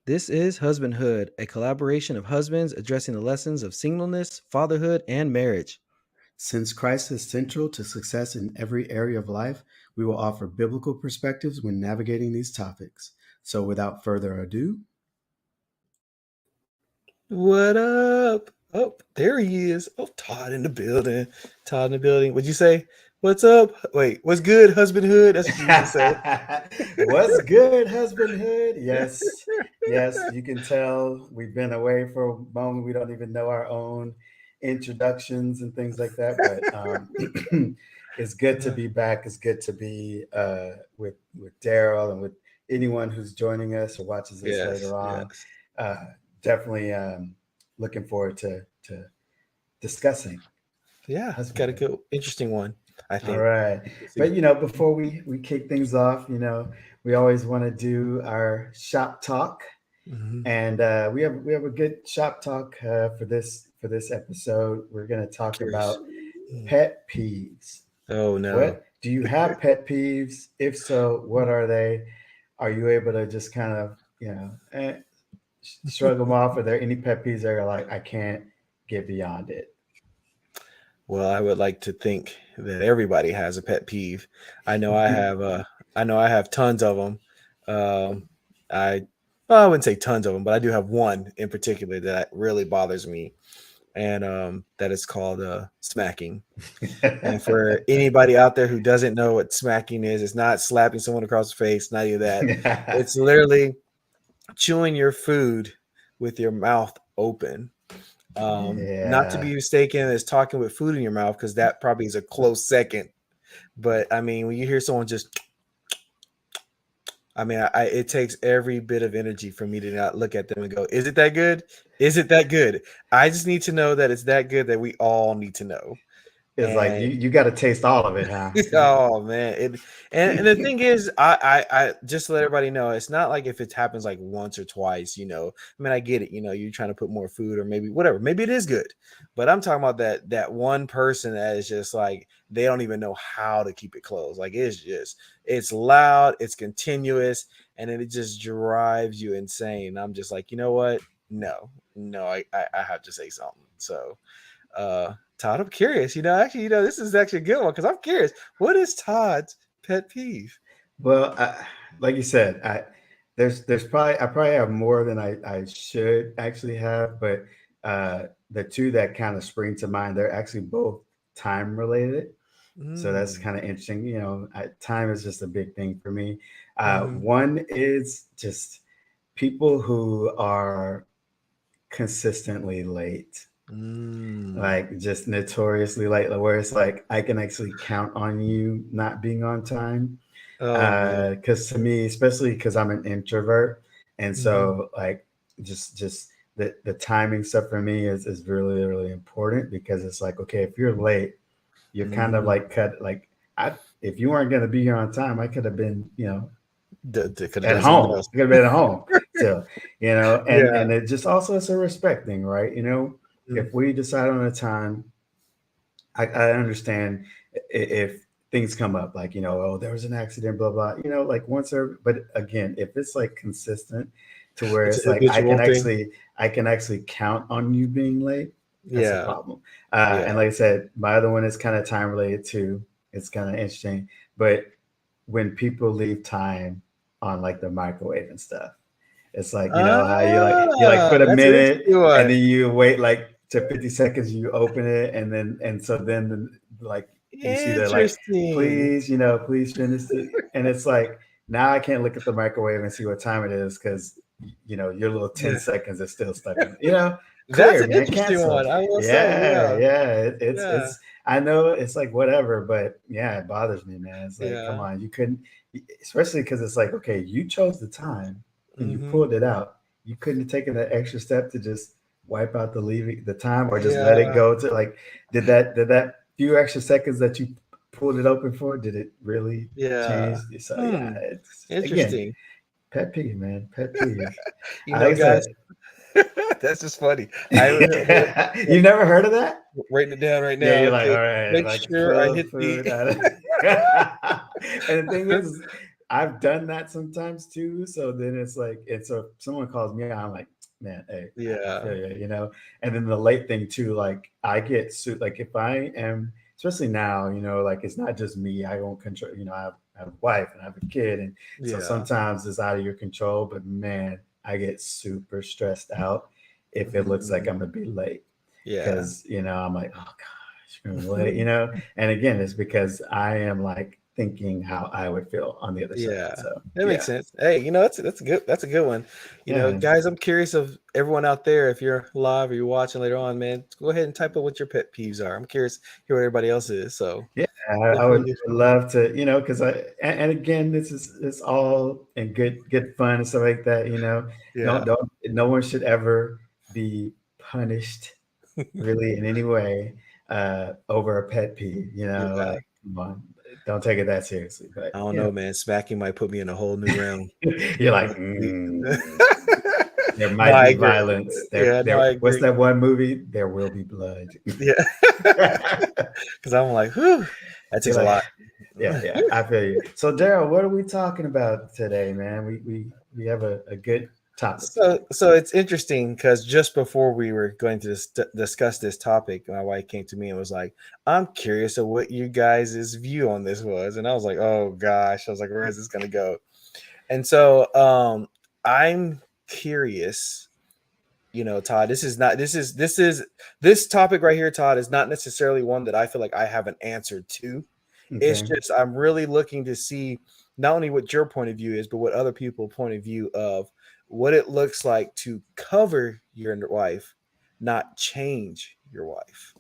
This is Husbandhood, a collaboration of husbands addressing the lessons of singleness, fatherhood, and marriage. Since Christ is central to success in every area of life, we will offer biblical perspectives when navigating these topics. So, without further ado, What up? Oh, there he is. Oh, Todd in the building. Todd in the building. What'd you say? What's up? Wait, what's good, husbandhood? That's what you used to say. what's good, husbandhood? Yes, yes, you can tell we've been away for a moment. We don't even know our own introductions and things like that, but it's good to be back. It's good to be with Daryl and with anyone who's joining us or watches this Yes, later on. yes. Uh, Definitely looking forward to discussing Yeah, got a husbandhood. good, interesting one, I All think. right. Let's see. But before we kick things off, we always want to do our shop talk. Mhm. And we have a good shop talk for this episode. We're going to talk Curious. about Mm. pet peeves. Oh no. What do you have pet peeves? If so, what are they? Are you able to just kind of, shrug them off? Are there any pet peeves that are like, I can't get beyond it? Well, I would like to think that everybody has a pet peeve. I know I have. I have tons of them. Um, I wouldn't say tons of them, but I do have one in particular that really bothers me, and that is called smacking. And for anybody out there who doesn't know what smacking is, it's not slapping someone across the face, not even that. It's literally chewing your food with your mouth open. Not to Yeah. be mistaken as talking with food in your mouth, because that probably is a close second. But I mean, when you hear someone just, I mean, it takes every bit of energy for me to not look at them and go, "Is it that good? Is it that good?" I just need to know that it's that good that we all need to know. It's like And you got to taste all of it, huh? oh man, and the thing is, I just to let everybody know, it's not like if it happens like once or twice, I mean, I get it, you're trying to put more food or maybe whatever, maybe it is good, but I'm talking about that one person that is just like they don't even know how to keep it closed. Like it's loud, it's continuous, and then it just drives you insane. I'm just like, you know what? No, I have to say something. So Todd, I'm curious. Actually, this is actually a good one because I'm curious. What is Todd's pet peeve? Well, like you said, there's I probably have more than I should actually have, but the two that kind of spring to mind, they're actually both time related. So that's Mm. kind of interesting. Time is just a big thing for me. Hmm. One is just people who are consistently late, Mm. like just notoriously late, where it's like I can actually count on you not being on time. Oh man. Because to me, especially because I'm an introvert, and Hmm. so like just the timing stuff for me is really really important, because it's like, okay, if you're late, you're kind of Hmm. like cut, like if you weren't going to be here on time, I could have been, Could have at done something home. else. I could have been at home. So, Yeah. and it just also, it's a respect thing, right? Mm. If we decide on a time, I understand if things come up, like, oh, there was an accident, blah blah, like once or, but again, if it's like consistent to where It's a it's like I habitual can thing. actually I can actually count on you being late, that's a Yeah. problem. Yeah. And like I said, my other one is kind of time related too. It's kind of interesting, but when people leave time on like the microwave and stuff, it's like, how you like put a That's an minute interesting and one. then you wait like to 50 seconds, you open it, and so then like you see that, like, Interesting. please, please finish it. And it's like, now I can't look at the microwave and see what time it is, because your little 10 Yeah. seconds is still stuck in, That's clear, an man, interesting cancel. one. I will say, Yeah, yeah. yeah, Yeah. it's I know it's like whatever, but yeah, it bothers me, man. It's like, come Yeah. on, you couldn't, especially because it's like, okay, you chose the time and you Hmm. pulled it out. You couldn't have taken that extra step to just wipe out the time, or just let it Yeah. go to, like, did that few extra seconds that you pulled it open for? Did it really Yeah. change? So yeah, Hmm. it's again Interesting. pet peeve, man, pet peeve. You I know, like I said, guys, that's just funny. I you never heard of that? writing it down right Yeah, now. you're like, Okay, all right, make like sure I pull hit the. food out of. And the thing is, I've done that sometimes too. So then it's like, and so if someone calls me out, I'm like, man, hey, I Yeah. feel you, you know. And then the late thing too, like I get sued. Like if I am, especially now, you know, like it's not just me. I don't control. You know, I have a wife and I have a kid, and so Yeah. sometimes it's out of your control. But man, I get super stressed out if it looks like Mhm. I'm gonna be late Yeah. because you know I'm like, oh gosh, you're gonna be late, you know. And again, it's because I am like thinking how I would feel on the other side. Yeah, So that makes yeah, sense. Hey, that's good. That's a good one. You yeah, know, man. guys, I'm curious of everyone out there. If you're live or you're watching later on, man, go ahead and type up what your pet peeves are. I'm curious to hear what everybody else is. So Yeah, I would definitely, love to, you know, because and again, this is it's all in good fun and stuff like that. You know, yeah, no one should ever be punished really in any way over a pet peeve. You know, yeah. like come on, don't take it that seriously. But I don't yeah, know, man. Smacking might put me in a whole new realm. you're like, Honestly. there No, might I be agree. violence. Yeah, no, I What's agree. that one movie? There will be blood. Yeah, because I'm like, whew, that takes You're a like, lot. yeah, yeah, I feel you. So, Daryl, what are we talking about today, man? We have a good topic So, today. so it's interesting because just before we were going to discuss this topic, my wife came to me and was like, "I'm curious of what you guys' view on this was," and I was like, "Oh gosh," I was like, "Where is this going to go?" And so, I'm curious. You know, Todd, this is not this topic right here, Todd, is not necessarily one that I feel like I have an answer to. It's Okay, just I'm really looking to see not only what your point of view is, but what other people's point of view of what it looks like to cover your wife, not change your wife.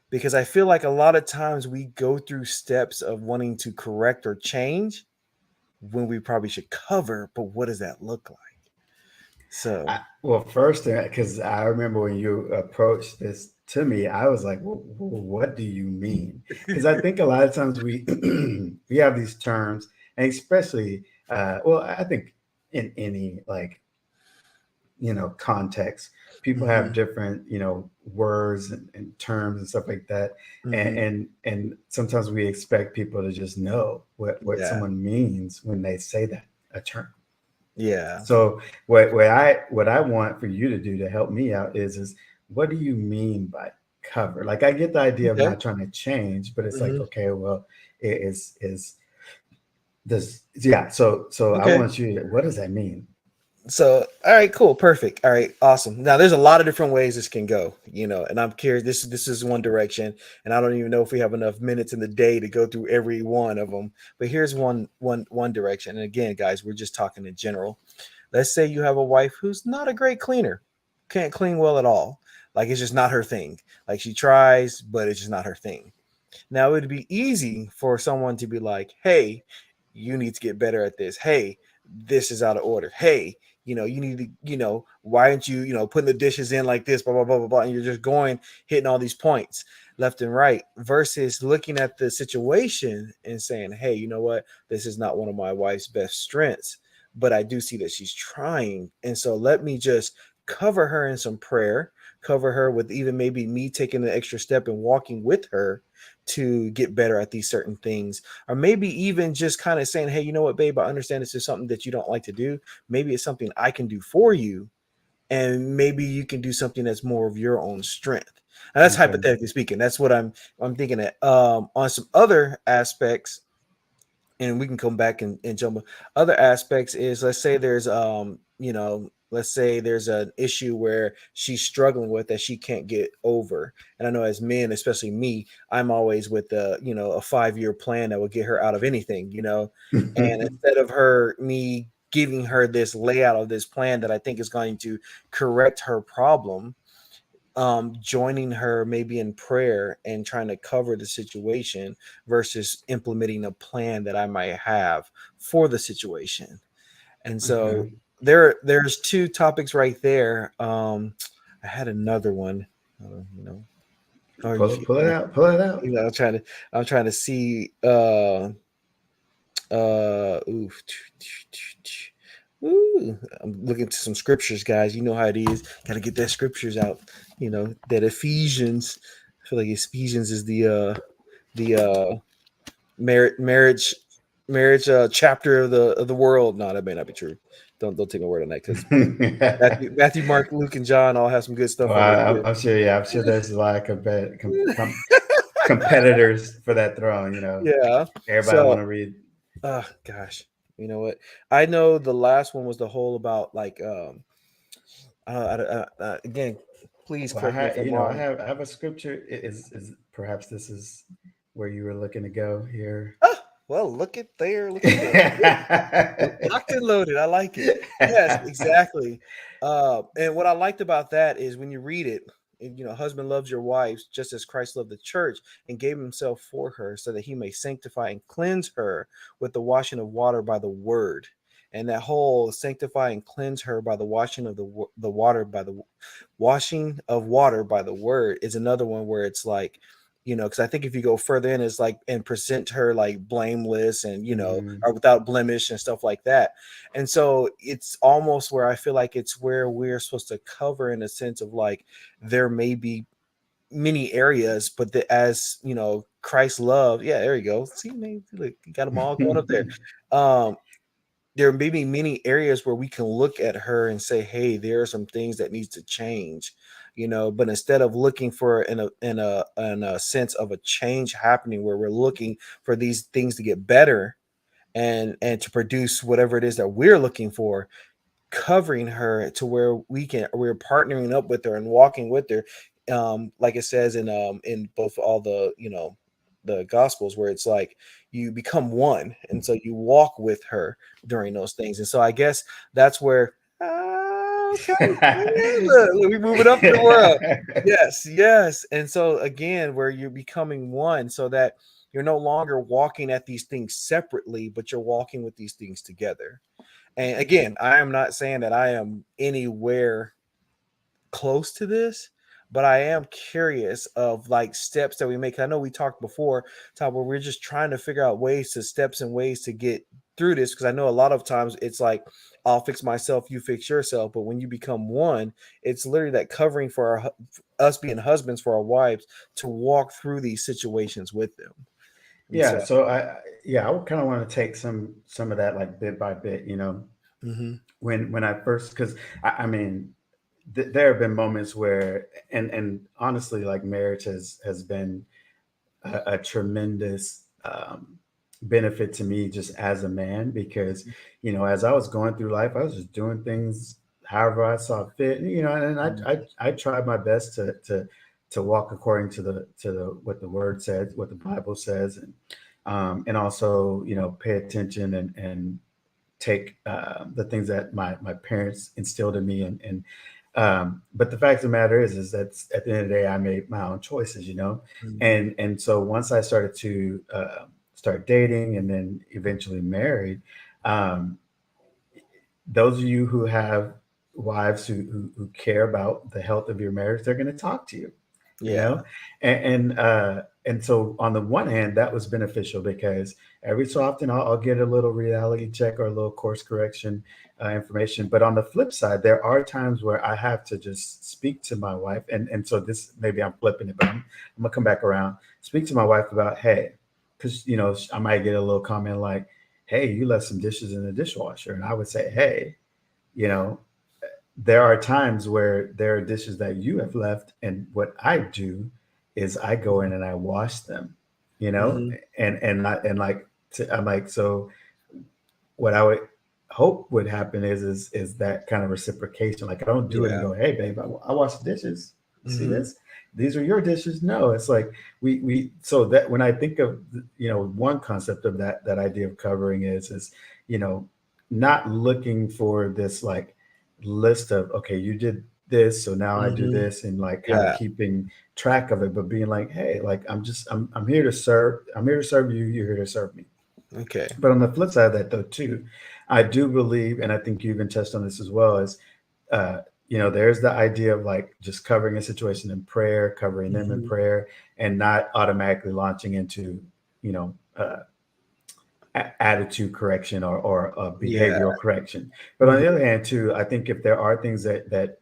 Because I feel like a lot of times we go through steps of wanting to correct or change when we probably should cover, but what does that look like? So, well, first, because I remember when you approached this to me, I was like, "What do you mean?" Because I think a lot of times we we have these terms, and especially, well, I think in any like context, people have mhm, different words and terms and stuff like that, and, mhm, and sometimes we expect people to just know what yeah, someone means when they say that a term. yeah, So what I want for you to do to help me out is what do you mean by cover? Like I get the idea of okay, not trying to change, but it's like, mhm, okay, well, it is this, yeah. So I okay. want you to, what does that mean? So, all right, cool, perfect. All right, awesome. Now, there's a lot of different ways this can go, you know, and I'm curious. This is one direction, and I don't even know if we have enough minutes in the day to go through every one of them. But here's one direction. And again, guys, we're just talking in general. Let's say you have a wife who's not a great cleaner, can't clean well at all. Like it's just not her thing. Like she tries, but it's just not her thing. Now, it would be easy for someone to be like, hey, you need to get better at this. Hey, this is out of order. Hey, you need to, why aren't you, putting the dishes in like this, blah, blah, blah, blah, blah. And you're just going, hitting all these points left and right versus looking at the situation and saying, hey, you know what? This is not one of my wife's best strengths, but I do see that she's trying. And so let me just cover her in some prayer, cover her with even maybe me taking the extra step and walking with her to get better at these certain things, or maybe even just kind of saying, hey, you know what, babe, I understand this is something that you don't like to do. Maybe it's something I can do for you, and maybe you can do something that's more of your own strength. And that's Okay, hypothetically speaking. That's what I'm thinking that on some other aspects, and we can come back and jump. Other aspects is, let's say there's let's say there's an issue where she's struggling with that she can't get over. And I know as men, especially me, I'm always with a 5-year plan that will get her out of anything, and instead of me giving her this layout of this plan that I think is going to correct her problem, joining her maybe in prayer and trying to cover the situation versus implementing a plan that I might have for the situation. And so okay. there's two topics right there. I had another one, you know. Or you, Pull it out. Pull it out. I'm trying to see ooh, ooh, I'm looking to some scriptures, guys. You know how it is. Got to get that scriptures out. You know that Ephesians. I feel like Ephesians is the marriage chapter of the world. No, that may not be true. Don't take my word on that because Matthew, Mark, Luke, and John all have some good stuff Well, in there too. I'm sure. Yeah, I'm sure there's a lot of competitors for that throne. Yeah. Everybody want So, to read. gosh, you know what? I know the last one was the whole about like again. Please Well, I correct me if have, I'm wrong. I have a scripture. Is perhaps this is where you were looking to go here? Well, look at there. Look at there. Locked and loaded. I like it. Yes, exactly. And what I liked about that is when you read it, husband loves your wives just as Christ loved the church and gave himself for her so that he may sanctify and cleanse her with the washing of water by the word. And that whole sanctify and cleanse her by the washing of the water by the washing of water by the word is another one where it's like, because I think if you go further in, it's like and present her like blameless and Mm, or without blemish and stuff like that. And so it's almost where I feel like it's where we're supposed to cover in a sense of like there may be many areas, but as Christ's love, yeah, there you go. See, man, look, you got them all going up there. Um, there may be many areas where we can look at her and say, hey, there are some things that needs to change, but instead of looking for in a sense of a change happening where we're looking for these things to get better and to produce whatever it is that we're looking for, covering her to where we're partnering up with her and walking with her, like it says in both all the gospels, where it's like you become one, and so you walk with her during those things. And so I guess that's where okay, look, we moving up in the world. Yes, yes. And so again, where you're becoming one, so that you're no longer walking at these things separately, but you're walking with these things together. And again, I am not saying that I am anywhere close to this, but I am curious of like steps that we make. I know we talked before, Tom, where we're just trying to figure out steps and ways to get through this. Because I know a lot of times it's like I'll fix myself, you fix yourself. But when you become one, it's literally that covering for us being husbands for our wives to walk through these situations with them. And yeah. so, So I would kind of want to take some of that like bit by bit. mhm, When I first, because I mean, there have been moments where, and honestly, like marriage has been a tremendous benefit to me just as a man, because as I was going through life, I was just doing things however I saw fit, and mhm, I tried my best to walk according to the what the word says, what the Bible says, and also pay attention and take the things that my parents instilled in me, but the fact of the matter is that at the end of the day, I made my own choices, mhm, and so once I started to start dating and then eventually married, um, those of you who have wives who care about the health of your marriage, they're going to talk to you, you yeah, know, and so on the one hand, that was beneficial because every so often I'll get a little reality check or a little course correction information. But on the flip side, there are times where I have to just speak to my wife, and so this maybe I'm flipping it, but I'm gonna come back around, speak to my wife about, hey, because I might get a little comment like, hey, you left some dishes in the dishwasher, and I would say, hey, you know, there are times where there are dishes that you have left, and what I do is I go in and I wash them, mhm, and like I'm like, so what I would hope would happen is that kind of reciprocation. Like I don't do it and yeah, go, hey babe, I wash the dishes. You see mhm, this? These are your dishes. No, it's like we so that when I think of one concept of that idea of covering is you know not looking for this like list of, okay, you did this, so now I do mhm, this, and like kind of yeah, keeping track of it, but being like, hey, like I'm here to serve. I'm here to serve you. You're here to serve me. okay, But on the flip side of that, though, too, I do believe, and I think you even touched on this as well, is there's the idea of like just covering a situation in prayer, covering them in Mhm. prayer, and not automatically launching into, you know, attitude correction or Yeah. behavioral correction. But on Mhm. the other hand, too, I think if there are things that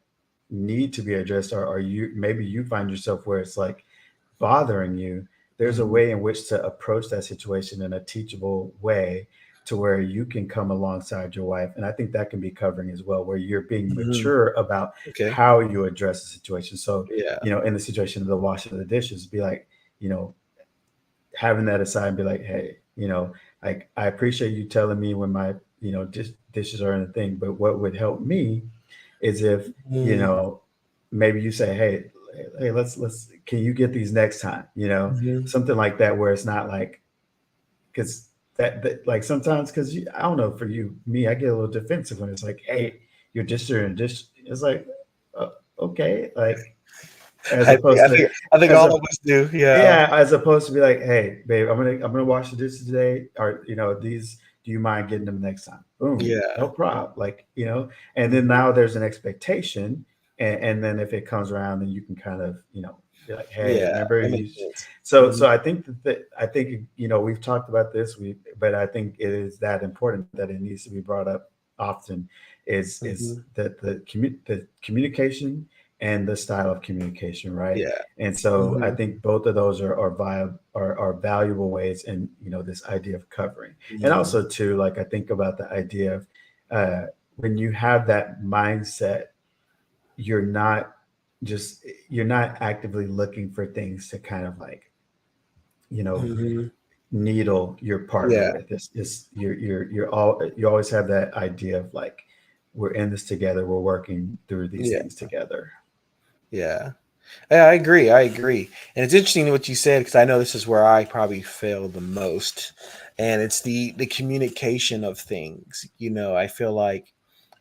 need to be addressed, or you maybe you find yourself where it's like bothering you, there's a Mhm. way in which to approach that situation in a teachable way to where you can come alongside your wife. And I think that can be covering as well, where you're being Mhm. mature about Okay. how you address the situation. So, Yeah. in the situation of the washing of the dishes, be like, you know, having that aside and be like, hey, like I appreciate you telling me when my, dishes are in a thing, but what would help me is if, you Mhm. know, maybe you say, hey, let's, can you get these next time? Mhm. Something like that, where it's not like, because that like sometimes, because I don't know, for you, me, I get a little defensive when it's like, hey, your dish are in dish. It's like, uh, okay, like as I think opposed I to, think I think as all a of us do. Yeah. yeah, as opposed to be like, hey, babe, I'm gonna wash the dishes today, or these. Do you mind getting them next time? Boom, no Yeah. problem. Like and then Mhm. now there's an expectation, and then if it comes around, then you can kind of be like, hey, Yeah. remember That makes you. sense. So Mhm. I think I think we've talked about this, but I think it is that important that it needs to be brought up often. Is Mhm. the communication and the style of communication, right? Yeah. And so I Mhm. think both of those are valuable ways in this idea of covering. And Mhm. also too, like I think about the idea of uh, when you have that mindset, you're not you're not actively looking for things to kind of like you know Mhm. needle your partner Yeah. with. It's you always have that idea of like, we're in this together, we're working through these Yeah. things together. Yeah. Yeah, I agree. I agree. And it's interesting what you said because I know this is where I probably fail the most. And it's the communication of things. I feel like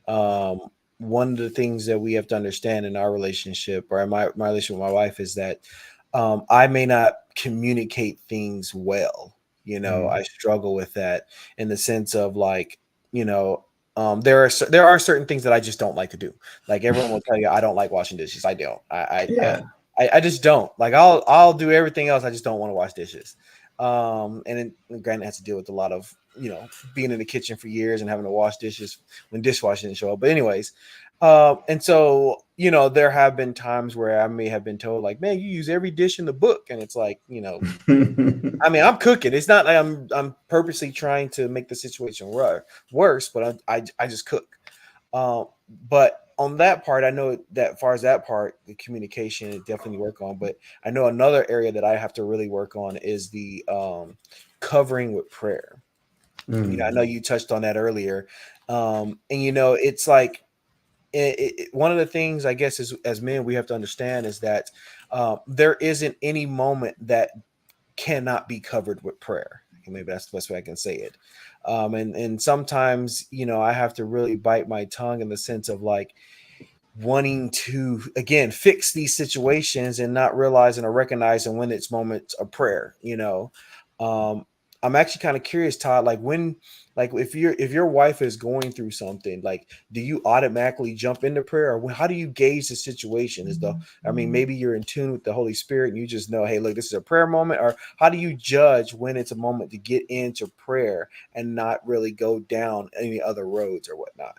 um one of the things that we have to understand in our relationship or in my relationship with my wife is that I may not communicate things well. Mm. I struggle with that in the sense of like, you know, there are certain things that I just don't like to do. Like everyone will tell you, I don't like washing dishes. I don't. Yeah. I just don't. Like I'll do everything else. I just don't want to wash dishes. And granted, it has to deal with a lot of being in the kitchen for years and having to wash dishes when dishwashing didn't show up. But anyways, and so, there have been times where I may have been told, like, man, you use every dish in the book. And it's like, I mean, I'm cooking. It's not like I'm purposely trying to make the situation worse, but I just cook. Um, but on that part, I know that far as that part, the communication is definitely work on. But I know another area that I have to really work on is the covering with prayer. I know Mm. you touched on that earlier. And it's like one of the things I guess is as men we have to understand is that there isn't any moment that cannot be covered with prayer. Maybe that's the best way I can say it. And sometimes I have to really bite my tongue in the sense of like wanting to again fix these situations and not realizing or recognizing when it's moments of prayer. um I'm actually kind of curious, Todd, like when, like if your wife is going through something, like do you automatically jump into prayer, or how do you gauge the situation? I mean, maybe you're in tune with the Holy Spirit and you just know, hey, look, this is a prayer moment, or how do you judge when it's a moment to get into prayer and not really go down any other roads or whatnot?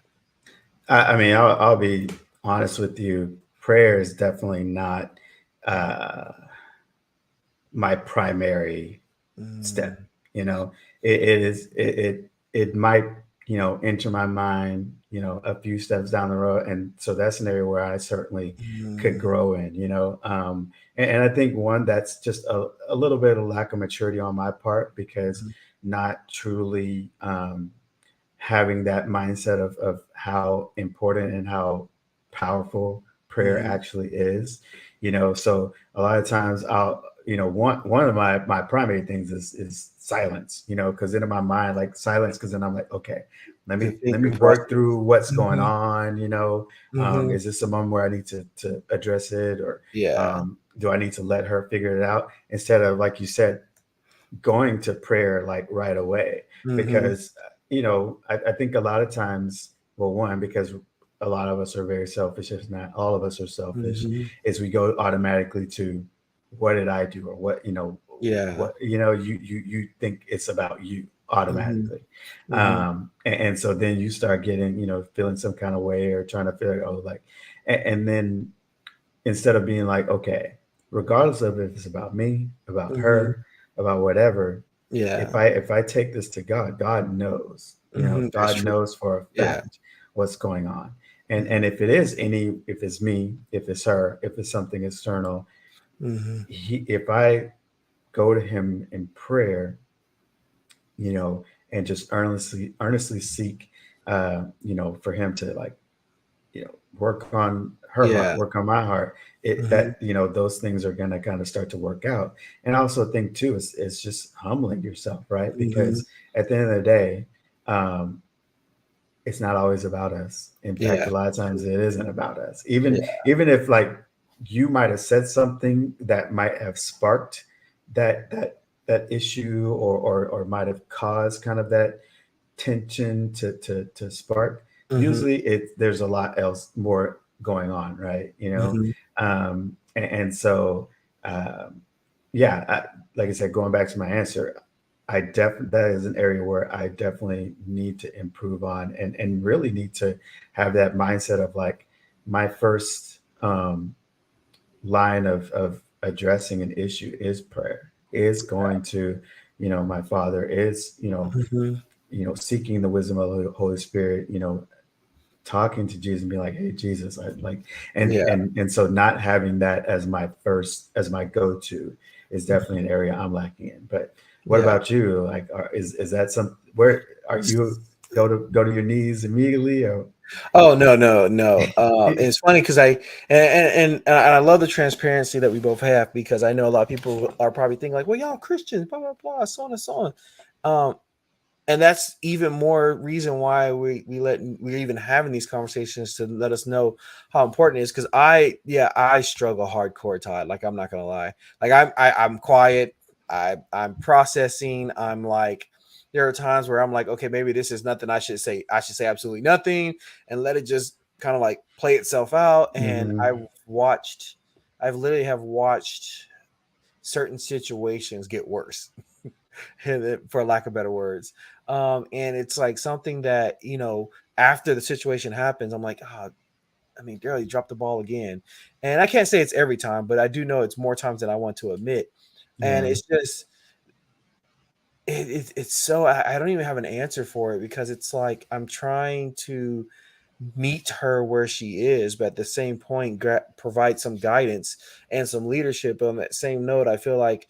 I mean, I'll be honest with you. Prayer is definitely not uh, my primary step. Mm, You know, it is it might enter my mind a few steps down the road, and so that's an area where I certainly could mm, grow in. And I think one that's just a little bit of lack of maturity on my part, because mhm, not truly having that mindset of how important and how powerful prayer mhm, actually is. So a lot of times I'll one of my primary things is silence, because in my mind, like silence, because then I'm like, okay, let to me think let me and work process. through what's going Mhm, on. mhm. Is this a moment where I need to address it, or Yeah. do I need to let her figure it out, instead of, like you said, going to prayer like right away? Mhm, Because I think a lot of times, well, one, because a lot of us are very selfish, if not all of us are selfish, Mm-hmm. is we go automatically to what did I do, or Yeah. what you think it's about you Mm-hmm. automatically. Mm-hmm. And so then you start getting, feeling some kind of way, or trying to feel like, oh, like, and then instead of being like, okay, regardless of if it's about me, about Mm-hmm. her, about whatever, Yeah. if I take this to God, God knows, Mm-hmm. That's God true. knows for a Yeah. fact what's going on. And Mm-hmm. if it's me, if it's her, if it's something external, Mm-hmm. if I go to him in prayer, you know, and just earnestly seek, for him to, like, work on her heart, Yeah. work on my heart, Mm-hmm. that, those things are going to kind of start to work out. And I also think too, it's just humbling yourself, right? Mm-hmm. Because at the end of the day, um, it's not always about us. In fact, Yeah. a lot of times True. it isn't about us. Yeah. Even if, like, you might have said something that might have sparked that issue, or might have caused kind of that tension to spark. Mm-hmm. Usually there's a lot else more going on, right? Mm-hmm. And so, um, yeah, like I said, going back to my answer, that is an area where I definitely need to improve on, and really need to have that mindset of, like, my first line of addressing an issue is prayer, is going to, my Father, is, Mm-hmm. seeking the wisdom of the Holy Spirit, talking to Jesus and being like, "Hey, Jesus, I like," Yeah. and so not having that as my go-to is definitely an area I'm lacking in. But what Yeah. about you? Like, is that some where are you go to your knees immediately, or? Oh no, no, no. And it's funny because and I love the transparency that we both have, because I know a lot of people are probably thinking like, well, y'all Christians, blah blah blah, so on and so on. And that's even more reason why we're even having these conversations, to let us know how important it is. Because I struggle hardcore, Todd. Like, I'm not gonna lie. Like, I'm quiet. I'm processing. I'm like, there are times where I'm like, okay, maybe this is nothing. I should say absolutely nothing and let it just kind of like play itself out. And Hmm. I've literally have watched certain situations get worse, for lack of better words. And it's like something that, after the situation happens, I'm like, oh, I mean, girl, you dropped the ball again. And I can't say it's every time, but I do know it's more times than I want to admit. And Yeah. it's just, it's so, I don't even have an answer for it, because it's like I'm trying to meet her where she is, but at the same point, provide some guidance and some leadership. But on that same note, I feel like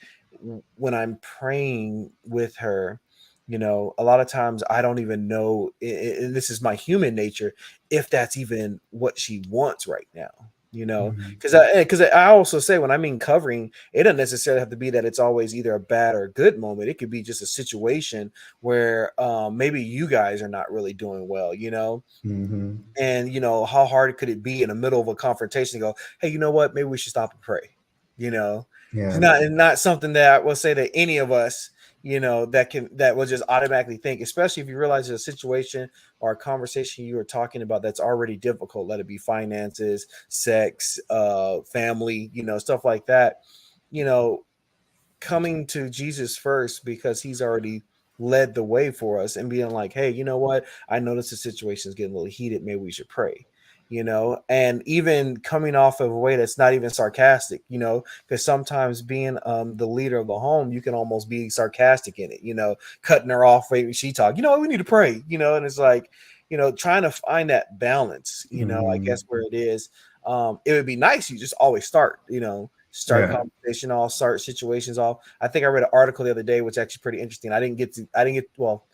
when I'm praying with her, a lot of times I don't even know, and this is my human nature, if that's even what she wants right now. Hmm. Because I also say, when I mean covering, it doesn't necessarily have to be that it's always either a bad or a good moment. It could be just a situation where maybe you guys are not really doing well, Hmm. and how hard could it be in the middle of a confrontation to go, hey, you know what, maybe we should stop and pray. you know it's Yeah. not something that I will say that any of us, that will just automatically think, especially if you realize there's a situation or a conversation you are talking about that's already difficult, let it be finances, sex, family, stuff like that. you know Coming to Jesus first, because he's already led the way for us, and being like, hey, you know what? I notice the situation is getting a little heated. Maybe we should pray. And even coming off of a way that's not even sarcastic, because sometimes being the leader of the home, you can almost be sarcastic in it, cutting her off. Maybe she talk, you know what, we need to pray, and it's like, trying to find that balance, I Hmm. guess where it is. It would be nice, you just always start Yeah. conversation off, start situations off. I think I read an article the other day, which is actually pretty interesting. Well,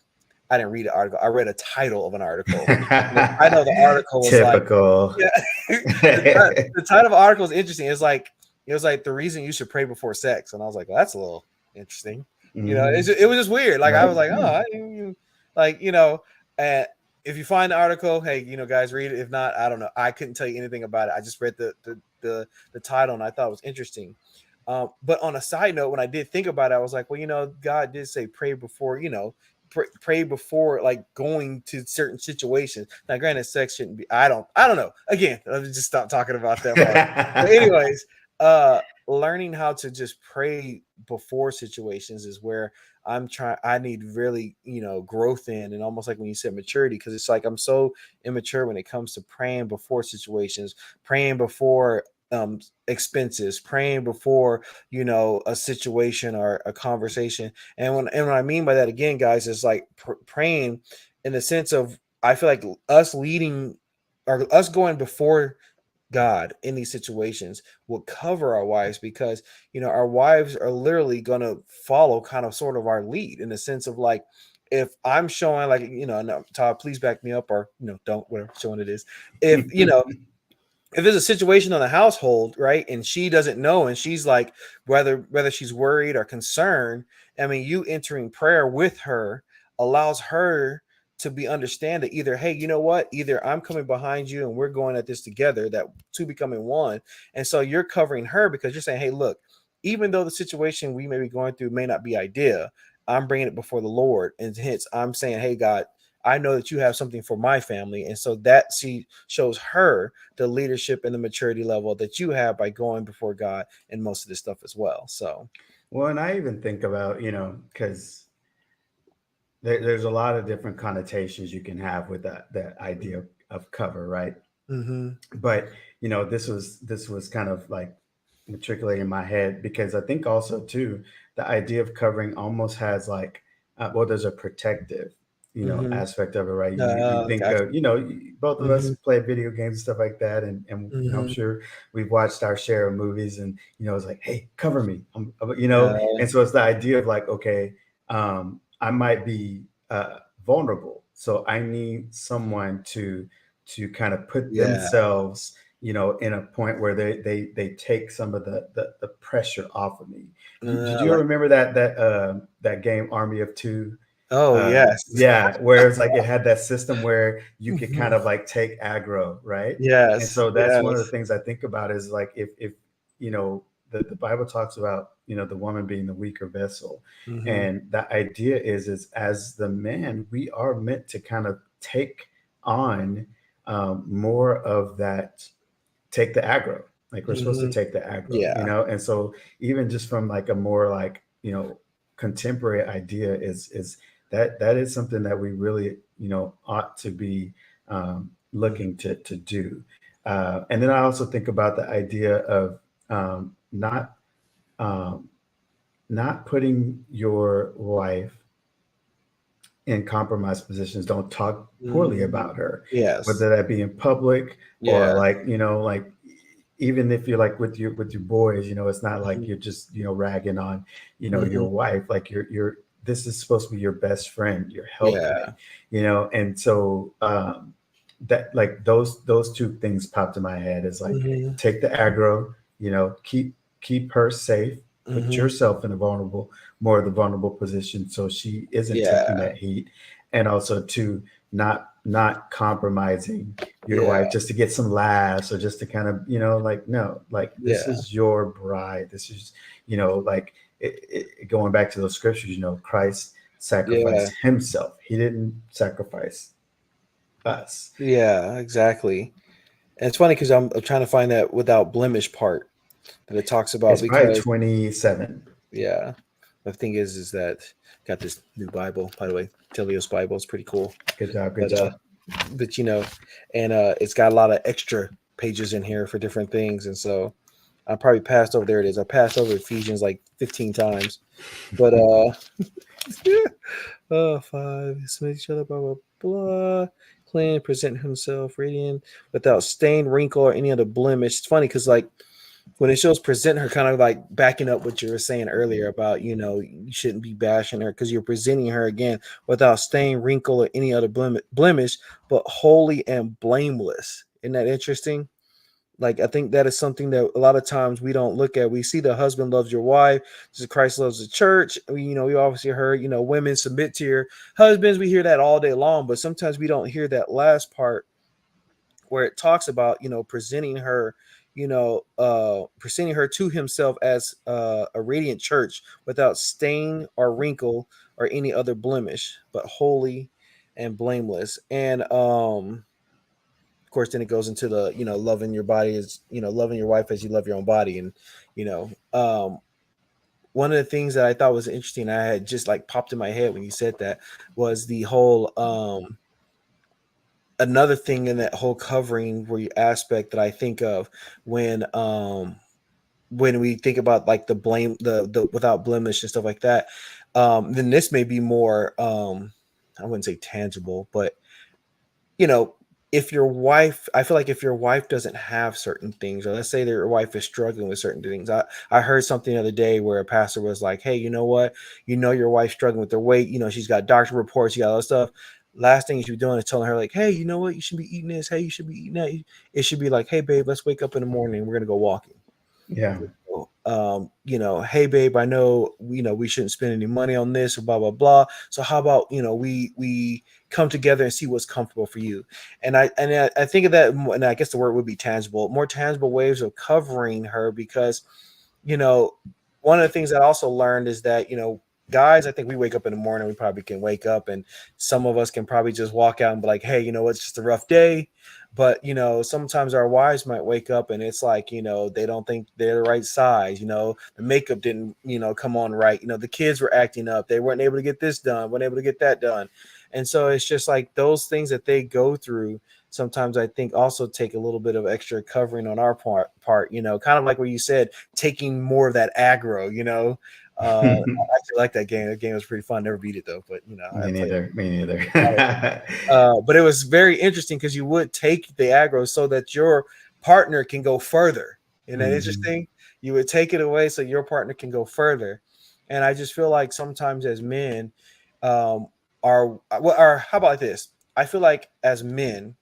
I didn't read an article. I read a title of an article. And the title of the article was like, Typical. yeah, the title of the article is interesting. It was like the reason you should pray before sex. And I was like, well, that's a little interesting. Hmm. It was just weird. Like, I Right. was like, oh, Yeah. like, and if you find the article, hey, guys, read it. If not, I don't know. I couldn't tell you anything about it. I just read the title, and I thought it was interesting. But on a side note, when I did think about it, I was like, well, God did say pray before, pray before like going to certain situations. Now, granted, sex shouldn't be. I don't know. Again, let me just stop talking about that part. But anyways, learning how to just pray before situations is where I need really, growth in, and almost like when you said maturity, because it's like I'm so immature when it comes to praying before situations, praying before expenses, praying before, a situation or a conversation. And what I mean by that, again, guys, is like praying in the sense of, I feel like us leading or us going before God in these situations will cover our wives, because our wives are literally going to follow kind of sort of our lead, in the sense of like, if I'm showing like, no, Todd, please back me up, or don't, whatever, showing it is. If there's a situation in the household, right, and she doesn't know, and she's like, whether she's worried or concerned, I mean, you entering prayer with her allows her to be understand that either, hey, you know what, either I'm coming behind you and we're going at this together, that two becoming one. And so you're covering her, because you're saying, hey, look, even though the situation we may be going through may not be ideal, I'm bringing it before the Lord, and hence I'm saying, hey, God, I know that you have something for my family. And so that she shows her the leadership and the maturity level that you have by going before God and most of this stuff as well. So, Well, and I even think about, because there's a lot of different connotations you can have with that idea of cover, right? mm-hmm, But this was kind of like matriculating in my head, because I think also too the idea of covering almost has like, well, there's a protective mm-hmm, aspect of it, right? You think gotcha. of, both of us Mm-hmm, play video games and stuff like that, and I'm mm-hmm, sure we've watched our share of movies, and it's like, hey, cover me, uh, and so it's the idea of like, okay, I might be vulnerable, so I need someone to kind of put yeah, themselves, in a point where they take some of the pressure off of me. Did you like, remember that game Army of Two? oh, yes. Yeah, where it's like it had that system where you could kind Mhm. of like take aggro, right? And Yes, so that's one of the yes. things I think about is like, if the Bible talks about the woman being the weaker vessel, Mm-hmm, and the idea is as the man we are meant to kind of take on more of that, take the aggro, like we're supposed to mm-hmm, take the aggro, yeah, and so even just from like a more like contemporary idea is that is something that we really ought to be mm-hmm, looking to do. And then I also think about the idea of not um, not putting your wife in compromised positions. Don't talk poorly mm-hmm. about her, Yes, whether that be in public or yeah, like like even if you're like with your boys, it's not like mm-hmm, you're just ragging on mm-hmm, your wife. Like you're this is supposed to be your best friend, your helpmate, yeah, and so that like those two things popped in my head is like, mm-hmm, take the aggro, keep her safe, put mm-hmm, yourself in a more of the vulnerable position, so she isn't taking yeah, that heat, and also to not compromising your yeah, wife just to get some laughs, or just to kind of like, no, like this yeah, is your bride, this is like going back to those scriptures, Christ yeah, sacrificed himself, he didn't sacrifice us. yeah, exactly. And it's funny because I'm trying to find that without blemish part that it talks about, It's probably because 27. yeah, the thing is that got this new Bible, by the way, Telios Bible. It's pretty cool. Good job, good But job. and it's got a lot of extra pages in here for different things, and so I probably passed over. There it is. I passed over Ephesians like 15 times, but five, submit each other, blah blah blah. Clean, present himself radiant, without stain, wrinkle, or any other blemish. It's funny because like when it shows present her, kind of like backing up what you were saying earlier about, you shouldn't be bashing her, because you're presenting her again without stain, wrinkle, or any other blemish, but holy and blameless. Isn't that interesting? Like, I think that is something that a lot of times we don't look at. We see the husband loves your wife, just Christ loves the church. We obviously heard, women submit to your husbands. We hear that all day long, but sometimes we don't hear that last part where it talks about, presenting her, presenting her to himself as a radiant church without stain or wrinkle or any other blemish, but holy and blameless. And of course, then it goes into the loving your body is loving your wife as you love your own body. And you know one of the things that I thought was interesting, I had just like popped in my head when you said that, was the whole another thing in that whole covering where you aspect that I think of when we think about like the blame, the without blemish and stuff like that. Then this may be more I wouldn't say tangible, but you know, if your wife, I feel like if your wife doesn't have certain things, or let's say that your wife is struggling with certain things. I heard something the other day where a pastor was like, hey, you know what? Your wife's struggling with her weight. She's got doctor reports, you got all that stuff. Last thing you should be doing is telling her, like, hey, you know what? You should be eating this. Hey, you should be eating that. It should be like, hey, babe, let's wake up in the morning. We're going to go walking. Yeah. Hey babe, I know we shouldn't spend any money on this or blah blah blah. So how about we come together and see what's comfortable for you. And I think of that, and I guess the word would be tangible, more tangible ways of covering her, because you know one of the things that I also learned is that guys, I think we wake up in the morning, we probably can wake up and some of us can probably just walk out and be like, hey, it's just a rough day. But sometimes our wives might wake up and it's like they don't think they're the right size. The makeup didn't come on right. The kids were acting up, they weren't able to get this done, weren't able to get that done. And so it's just like those things that they go through sometimes, I think, also take a little bit of extra covering on our part, kind of like what you said, taking more of that aggro. I actually like that game. That game was pretty fun. Never beat it though, but I Me played neither. Me neither. it. But it was very interesting because you would take the aggro so that your partner can go further. Isn't that Hmm. interesting? You would take it away so your partner can go further. And I just feel like sometimes as men, um, or how about this? I feel like as men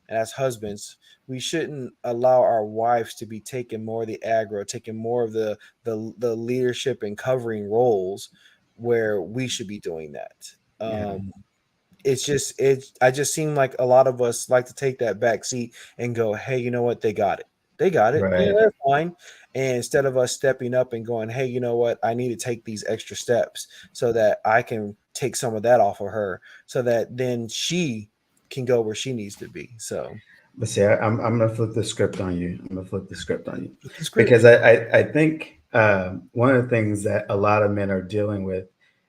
and as husbands, we shouldn't allow our wives to be taking more of the aggro, taking more of the leadership and covering roles where we should be doing that. Yeah. I just seem like a lot of us like to take that back seat and go, hey, you know what? They got it. They got it. Yeah, Right. they're fine. And instead of us stepping up and going, hey, you know what? I need to take these extra steps so that I can take some of that off of her so that then she can go where she needs to be. So But see, I'm gonna flip the script on you. I'm gonna flip the script on you flip the script. because I think one of the things that a lot of men are dealing with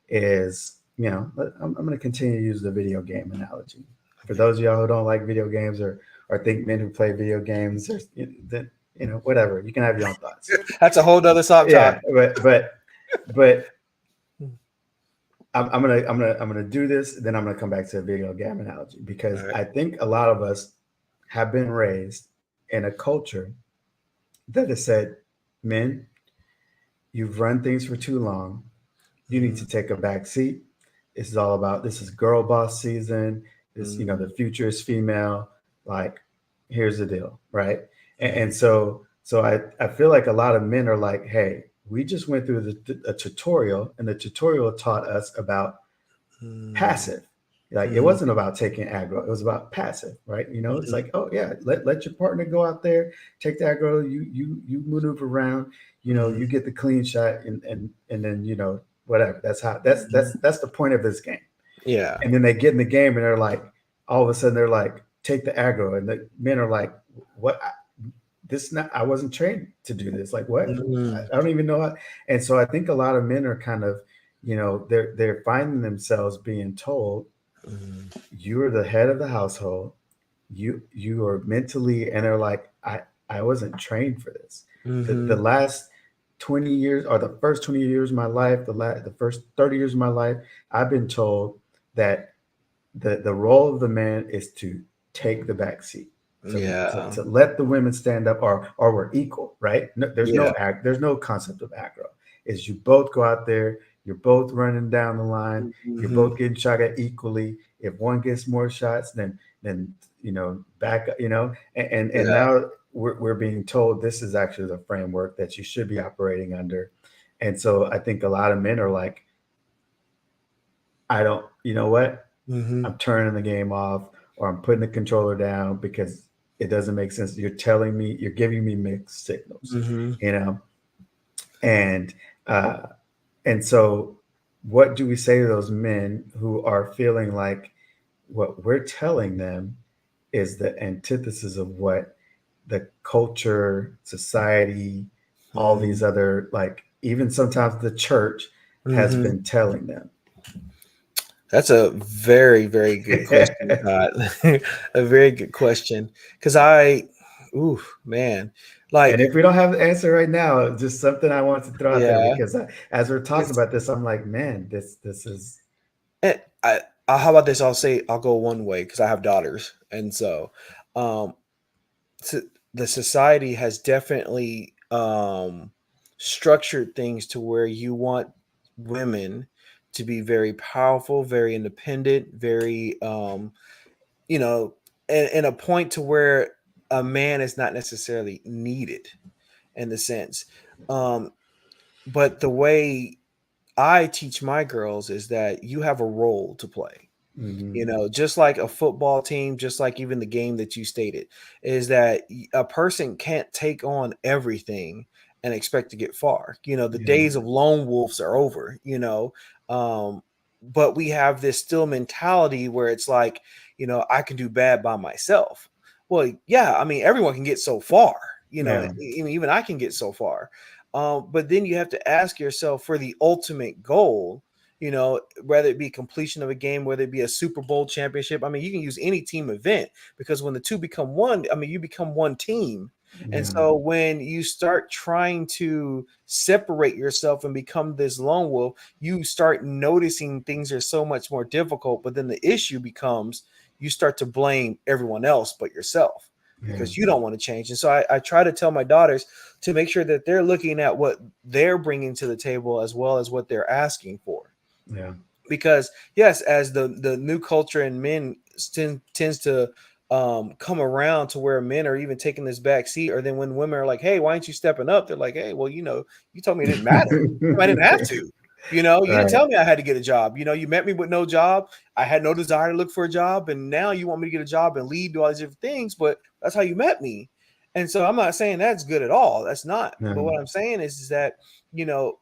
is I'm gonna continue to use the video game analogy. For Okay. those of y'all who don't like video games or think men who play video games, there's that whatever, you can have your own thoughts. That's a whole nother sock talk. Yeah, but I'm gonna do this, then I'm gonna come back to the video game analogy All because right. I think a lot of us have been raised in a culture that has said, men, you've run things for too long. You need Mm-hmm. to take a back seat. This is girl boss season. The Mm-hmm. future is female. Like, here's the deal, right? And Mm-hmm. so I feel like a lot of men are like, hey, we just went through a tutorial, and the tutorial taught us about passive. Like it Mm-hmm. wasn't about taking aggro; it was about passive, right? It's Mm-hmm. like, oh yeah, let your partner go out there, take the aggro, you maneuver around, Mm-hmm. you get the clean shot, and then whatever. That's how Mm-hmm. that's the point of this game. Yeah. And then they get in the game and they're like, all of a sudden they're like, take the aggro, and the men are like, what? This not I wasn't trained to do this. Like what? Mm-hmm. I don't even know how. And so I think a lot of men are kind of, they're finding themselves being told, Mm-hmm. you are the head of the household. You are mentally, and they're like, I wasn't trained for this. The Mm-hmm. last 20 years, or the first 20 years of my life, the first 30 years of my life, I've been told that the role of the man is to take the back seat, Yeah. to let the women stand up, or we're equal, right? No, Yeah. there's no concept of aggro. Is you both go out there, you're both running down the line, you're Mm-hmm. both getting shot at equally. If one gets more shots, then back, and Yeah. now we're being told this is actually the framework that you should be operating under. And so I think a lot of men are like, I don't, you know what? Mm-hmm. I'm turning the game off, or I'm putting the controller down because it doesn't make sense. You're telling me, you're giving me mixed signals, Mm-hmm. you know, and uh, and so what do we say to those men who are feeling like what we're telling them is the antithesis of what the culture, society, all these other, like even sometimes the church has Mm-hmm. been telling them. That's a very, very good question, Todd. A very good question. Because ooh, man, And like, if we don't have the answer right now, just something I want to throw out there, yeah, because as we're talking it's, about this, I'm like, man, this is, eh, how about this? I'll go one way because I have daughters, and so, um, so the society has definitely structured things to where you want women to be very powerful, very independent, very you know, and a point to where a man is not necessarily needed in the sense. Um, but the way I teach my girls is that you have a role to play. mm-hmm, You know, just like a football team, just like even the game that you stated, is that a person can't take on everything and expect to get far. You know, the yeah, days of lone wolves are over, um, but we have this still mentality where it's like, I can do bad by myself. Well, yeah, I mean, everyone can get so far, yeah, even I can get so far. But then you have to ask yourself for the ultimate goal, whether it be completion of a game, whether it be a Super Bowl championship. I mean, you can use any team event because when the two become one, I mean, you become one team. And yeah, so when you start trying to separate yourself and become this lone wolf, you start noticing things are so much more difficult. But then the issue becomes you start to blame everyone else but yourself yeah, because you don't want to change. And so I try to tell my daughters to make sure that they're looking at what they're bringing to the table as well as what they're asking for, yeah, because yes, as the new culture and men tends to come around to where men are even taking this back seat, or then when women are like, hey, why aren't you stepping up, they're like, hey, well, you told me it didn't matter. I didn't have to. You didn't right, tell me I had to get a job. You met me with no job. I had no desire to look for a job, and now you want me to get a job and lead, do all these different things, but that's how you met me. And so I'm not saying that's good at all, that's not, but yeah, what I'm saying is that you know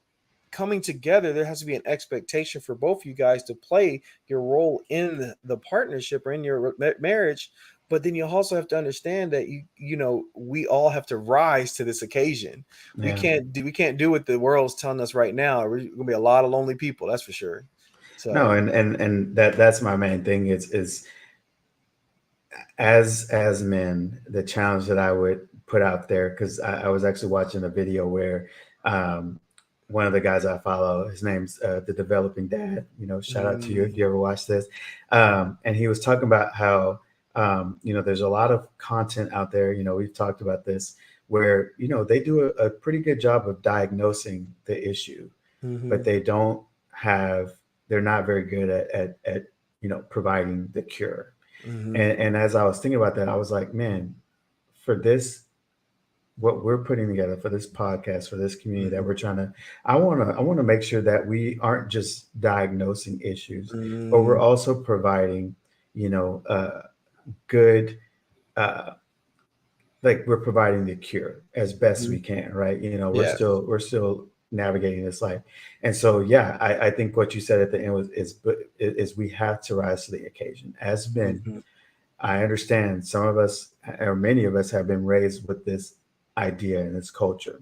coming together, there has to be an expectation for both you guys to play your role in the partnership or in your marriage. But then you also have to understand that we all have to rise to this occasion. We yeah. can't do what the world's telling us right now. We're gonna be a lot of lonely people, that's for sure. No, So. and that's my main thing is as men, the challenge that I would put out there, because I was actually watching a video where um, one of the guys I follow, his name's the Developing Dad. Shout out to you Mm, if you ever watch this. And he was talking about how there's a lot of content out there. We've talked about this where they do a pretty good job of diagnosing the issue, but mhm, they don't have. They're not very good at providing the cure. mhm, And as I was thinking about that, I was like, man, for this, what we're putting together for this podcast, for this community that mhm, we're trying to, I want to make sure that we aren't just diagnosing issues, but we're mm, also providing, good, uh, like we're providing the cure as best mhm. we can, right? We're Yes. still navigating this life, and so yeah, I think what you said at the end is we have to rise to the occasion as men. Mhm, I understand some of us, or many of us, have been raised with this idea and this culture.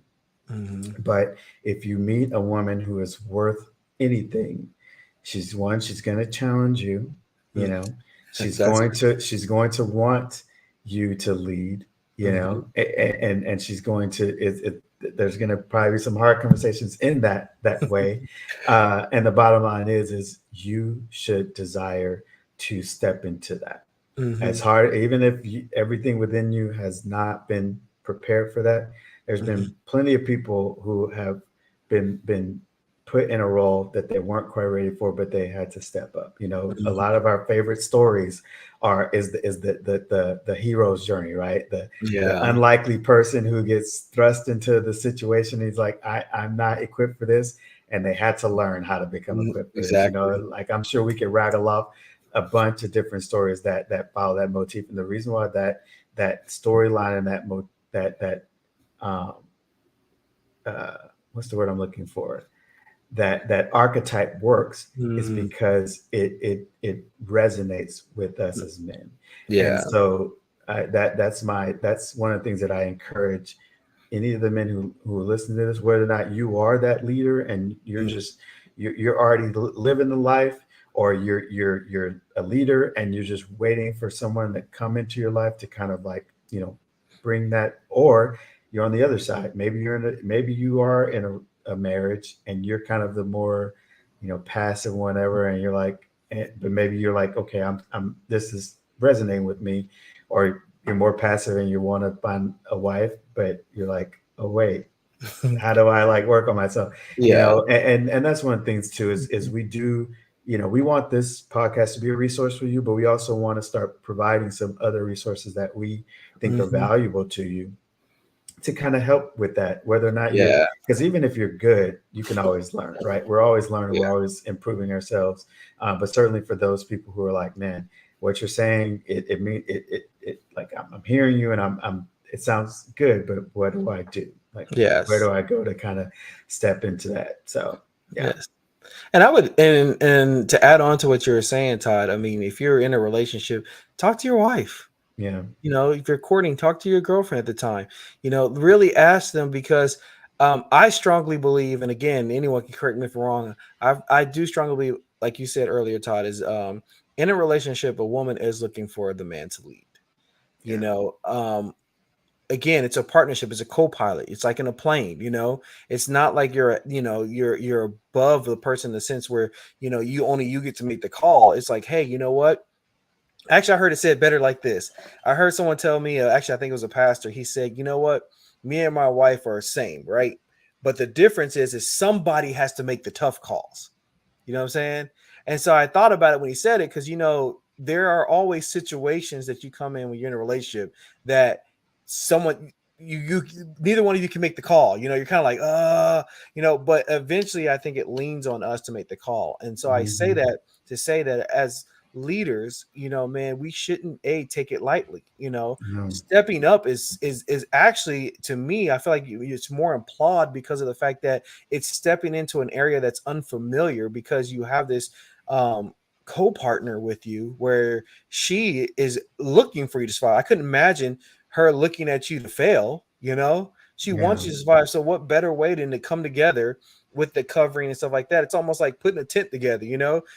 mhm, But if you meet a woman who is worth anything, she's going to challenge you. You mm. know, That's she's going to want you to lead. mhm, And she's going to there's going to probably be some hard conversations in that way. And the bottom line is you should desire to step into that. As mhm, hard, even if everything within you has not been prepared for that, there's mhm, been plenty of people who have been put in a role that they weren't quite ready for, but they had to step up. A mhm. lot of our favorite stories is the hero's journey, right? The Yeah. unlikely person who gets thrust into the situation. He's like, I'm not equipped for this, and they had to learn how to become equipped for this. Exactly. Like I'm sure we could rattle off a bunch of different stories that follow that motif, and the reason why that storyline and that um, uh, what's the word I'm looking for, that archetype works is Mm, because it resonates with us as men. And yeah. so that's one of the things that I encourage any of the men who listen to this, whether or not you are that leader and Mm, you're already living the life, or you're a leader and you're just waiting for someone to come into your life to kind of like, bring that, or you're on the other side. Maybe you are in a marriage and you're kind of the more, passive whatever, and you're like, but maybe you're like, okay, I'm this is resonating with me, or you're more passive and you want to find a wife, but you're like, oh wait, how do I like work on myself? yeah. And that's one of the things too, is we do, we want this podcast to be a resource for you, but we also want to start providing some other resources that we think are Hmm. valuable to you, to kind of help with that, whether or not you're, Yeah. because even if you're good, you can always learn, right? We're always learning, Yeah. we're always improving ourselves. But certainly for those people who are like, man, what you're saying, it mean it like I'm hearing you, and I'm it sounds good, but what do I do? Like, where Yes. do I go to kind of step into that? So yeah. Yes. And I would, and to add on to what you were saying, Todd, I mean, if you're in a relationship, talk to your wife. Yeah. If you're courting, talk to your girlfriend at the time. Really ask them, because I strongly believe, and again, anyone can correct me if I'm wrong. I do strongly believe, like you said earlier, Todd, is in a relationship, a woman is looking for the man to lead. You Yeah. know, again, it's a partnership, it's a co-pilot, it's like in a plane. It's not like you're above the person, in the sense where you get to make the call. It's like, hey, you know what, actually, I heard it said better like this. I heard someone tell me, actually, I think it was a pastor. He said, you know what, me and my wife are the same, right? But the difference is somebody has to make the tough calls. You know what I'm saying? And so I thought about it when he said it, because there are always situations that you come in when you're in a relationship that someone, you neither one of you can make the call. You're kind of like, but eventually I think it leans on us to make the call. And so I say Hmm. that to say that as leaders, man, we shouldn't take it lightly. No. Stepping up is actually, to me, I feel like it's more applaud, because of the fact that it's stepping into an area that's unfamiliar, because you have this um co-partner with you, where she is looking for you to survive. I couldn't imagine her looking at you to fail. She Yeah. wants you to survive. So what better way than to come together with the covering and stuff like that? It's almost like putting a tent together.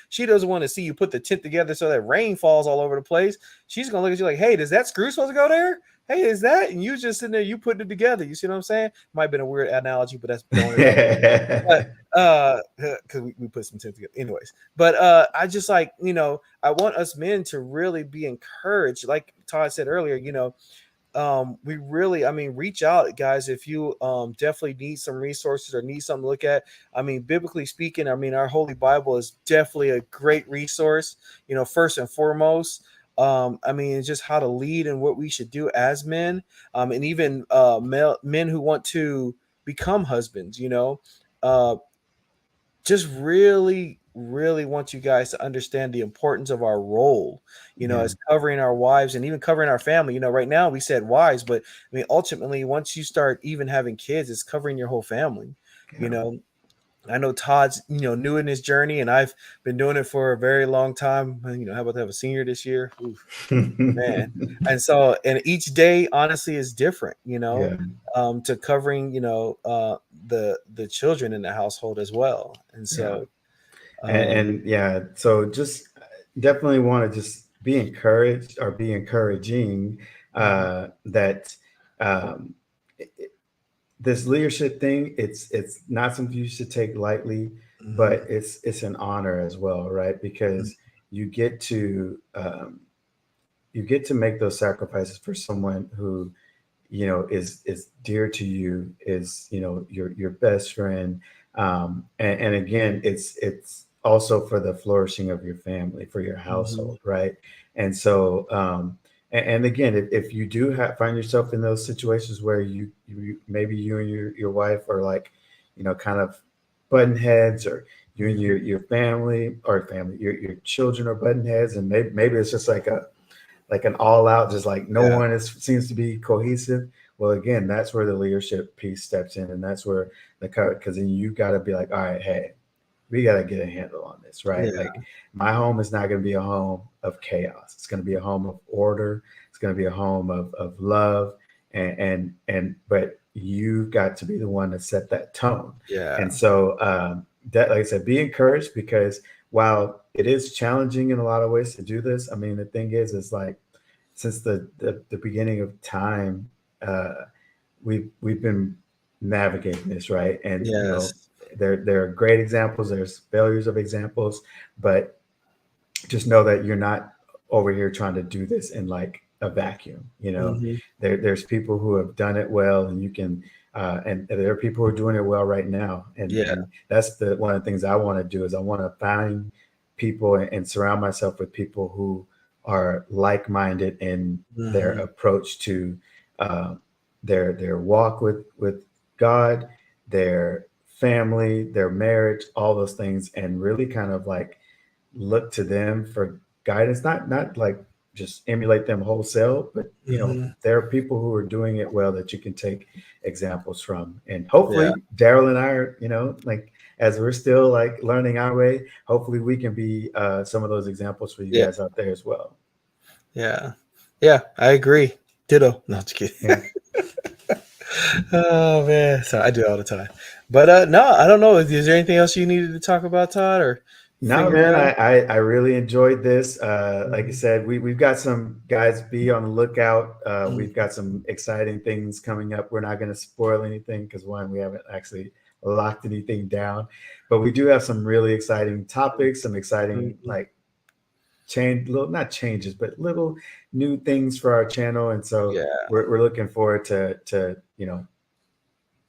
She doesn't want to see you put the tent together so that rain falls all over the place. She's gonna look at you like, hey, does that screw supposed to go there? Hey, is that? And you just sitting there, you putting it together. You see what I'm saying? Might have been a weird analogy, but that's the only way. But because we put some tent together, anyways. But I just like, I want us men to really be encouraged, like Todd said earlier. We really, I mean, reach out, guys, if you definitely need some resources or need something to look at. I mean, biblically speaking, I mean, our Holy Bible is definitely a great resource. First and foremost, I mean, it's just how to lead and what we should do as men, and even men who want to become husbands. Uh, just really, really want you guys to understand the importance of our role, Yeah. as covering our wives and even covering our family. Right now we said wives, but I mean, ultimately, once you start even having kids, it's covering your whole family. You Yeah. know, I know Todd's, new in his journey, and I've been doing it for a very long time. How about to have a senior this year? Oof, man. And so, and each day, honestly, is different, Yeah. to covering, the children in the household as well. And Yeah. so, um, And yeah, so just definitely want to just be encouraged, or be encouraging, mhm, that um, this leadership thing, it's not something you should take lightly, mhm, but it's an honor as well, right? mhm, Because you get to make those sacrifices for someone who, is dear to you, is, your best friend. And again, it's also for the flourishing of your family, for your mhm, household, right? And so and again, if you do find yourself in those situations where maybe you and your wife are like, kind of button heads, or you and Mhm. your family or family, your children are button heads, and maybe it's just like an all out, just like no Yeah. one is seems to be cohesive. Well, again, that's where the leadership piece steps in, and that's where because then you got to be like, all right, hey, we got to get a handle on this, right? Yeah. Like my home is not going to be a home of chaos. It's going to be a home of order. It's going to be a home of love, but you got to be the one to set that tone. Yeah. And so that, like I said, be encouraged because while it is challenging in a lot of ways to do this, I mean, the thing is like since the beginning of time, uh, we've been navigating this, right? And you know, Yes. there are great examples, there's failures of examples, but just know that you're not over here trying to do this in like a vacuum. You know, Mhm. there's people who have done it well, and you can, and there are people who are doing it well right now. Yeah. And that's the one of the things I want to do is I want to find people and surround myself with people who are like-minded in their Mhm. approach to uh, their walk with God, their family, their marriage, all those things, and really kind of like look to them for guidance. Not like just emulate them wholesale, but you know Mhm. there are people who are doing it well that you can take examples from. And Yeah. hopefully, Daryl and I are like as we're still like learning our way. Hopefully, we can be some of those examples for you Yeah. guys out there as well. Yeah. Yeah. I agree. Ditto. No, just kidding. Yeah. Oh man, so I do it all the time. But no, I don't know. Is there anything else you needed to talk about, Todd, or No, figured man, out? I really enjoyed this. Like I Mhm. said, we've got some guys be on the lookout. We've Mhm. got some exciting things coming up. We're not going to spoil anything because one, we haven't actually locked anything down, but we do have some really exciting topics, some exciting Mhm. like change, little not changes, but little new things for our channel. And so Yeah, we're looking forward to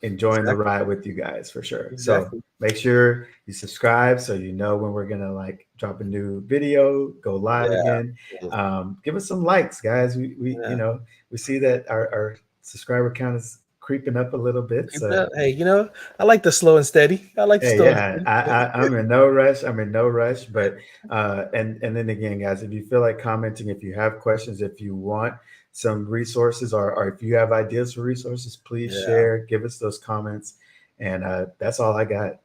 enjoying the exactly, ride with you guys for sure. So exactly. make sure you subscribe so you know when we're gonna like drop a new video, go live Yeah, again. absolutely. Give us some likes, guys. We Yeah. we see that our subscriber count is creeping up a little bit. Keep it So up. Hey, I like the slow and steady. I like the hey, slow and yeah, steady. I'm in no rush. I'm in no rush. But and then again, guys, if you feel like commenting, if you have questions, if you want some resources, or if you have ideas for resources, please Yeah, share. Give us those comments. And that's all I got.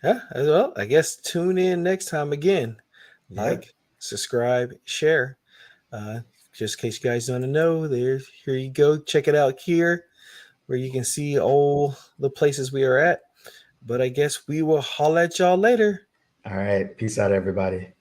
yeah. Well, I guess tune in next time again. Yep. Like, subscribe, share. Uh, just in case you guys don't know, here you go. Check it out here, where you can see all the places we are at. But I guess we will holla at y'all later. All right. Peace out, everybody.